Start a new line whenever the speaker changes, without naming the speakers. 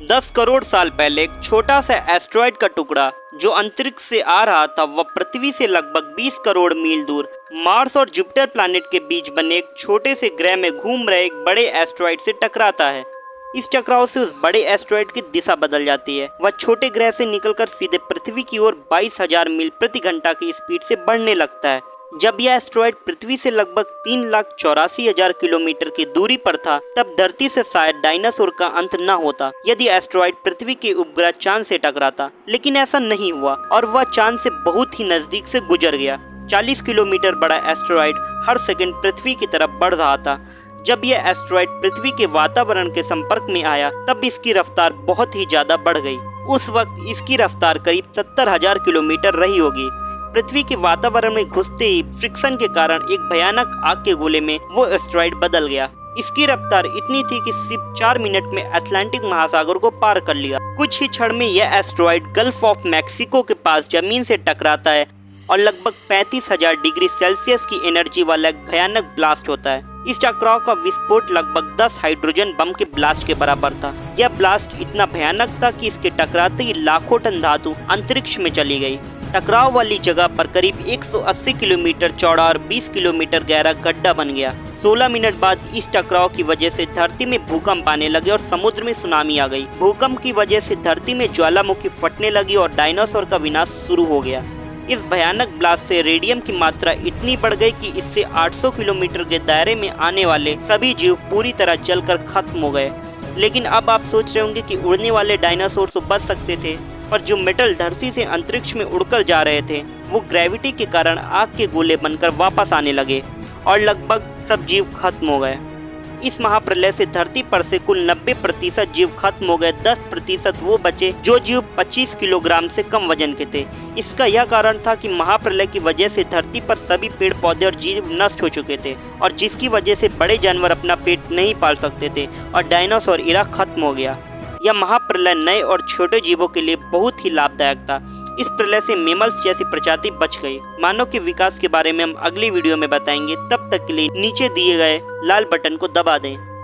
10 करोड़ साल पहले एक छोटा सा एस्टेरॉयड का टुकड़ा जो अंतरिक्ष से आ रहा था वह पृथ्वी से लगभग 20 करोड़ मील दूर मार्स और जुपिटर प्लैनेट के बीच बने एक छोटे से ग्रह में घूम रहे एक बड़े एस्टेरॉयड से टकराता है। इस टकराव से उस बड़े एस्टेरॉयड की दिशा बदल जाती है। वह छोटे ग्रह से निकलकर सीधे पृथ्वी की ओर 22,000 मील प्रति घंटा की स्पीड से बढ़ने लगता है। जब यह एस्टेरॉयड पृथ्वी से लगभग 3,84,000 किलोमीटर की दूरी पर था तब धरती से शायद डायनासोर का अंत न होता यदि एस्टेरॉयड पृथ्वी के उपग्रह चांद से टकराता, लेकिन ऐसा नहीं हुआ और वह चांद से बहुत ही नजदीक से गुजर गया। 40 किलोमीटर बड़ा एस्टेरॉयड हर सेकंड पृथ्वी की तरफ बढ़ रहा था। जब यह एस्टेरॉयड पृथ्वी के वातावरण के संपर्क में आया तब इसकी रफ्तार बहुत ही ज्यादा बढ़ गई। उस वक्त इसकी रफ्तार करीब 70,000 किलोमीटर रही होगी। पृथ्वी के वातावरण में घुसते ही फ्रिक्शन के कारण एक भयानक आग के गोले में वो एस्टेरॉयड बदल गया। इसकी रफ्तार इतनी थी कि सिर्फ 4 मिनट में अटलांटिक महासागर को पार कर लिया। कुछ ही क्षण में यह एस्टेरॉयड गल्फ ऑफ मैक्सिको के पास जमीन से टकराता है और लगभग 35,000 डिग्री सेल्सियस की एनर्जी वाला एक भयानक ब्लास्ट होता है। इस टकराव का विस्फोट लगभग 10 हाइड्रोजन बम के ब्लास्ट के बराबर था। यह ब्लास्ट इतना भयानक था कि इसके टकराते ही लाखों टन धातु अंतरिक्ष में चली गई। टकराव वाली जगह पर करीब 180 किलोमीटर चौड़ा और 20 किलोमीटर गहरा गड्ढा बन गया। 16 मिनट बाद इस टकराव की वजह से धरती में भूकंप आने लगे और समुद्र में सुनामी आ गई। भूकंप की वजह से धरती में ज्वालामुखी फटने लगी और डायनासोर का विनाश शुरू हो गया। इस भयानक ब्लास्ट से रेडियम की मात्रा इतनी बढ़ गई कि इससे 800 किलोमीटर के दायरे में आने वाले सभी जीव पूरी तरह जलकर खत्म हो गए। लेकिन अब आप सोच रहे होंगे कि उड़ने वाले डायनासोर तो बच सकते थे, पर जो मेटल धरती से अंतरिक्ष में उड़कर जा रहे थे वो ग्रेविटी के कारण आग के गोले बनकर वापस आने लगे और लगभग सब जीव खत्म हो गए। इस महाप्रलय से धरती पर से कुल 90% जीव खत्म हो गए। 10% वो बचे जो जीव 25 किलोग्राम से कम वजन के थे। इसका यह कारण था कि महाप्रलय की वजह से धरती पर सभी पेड़ पौधे और जीव नष्ट हो चुके थे और जिसकी वजह से बड़े जानवर अपना पेट नहीं पाल सकते थे और डायनासोर इरा खत्म हो गया। यह महाप्रलय नए और छोटे जीवों के लिए बहुत ही लाभदायक था। इस प्रलय से मेमल्स जैसी प्रजाति बच गई। मानव के विकास के बारे में हम अगली वीडियो में बताएंगे। तब तक के लिए नीचे दिए गए लाल बटन को दबा दें।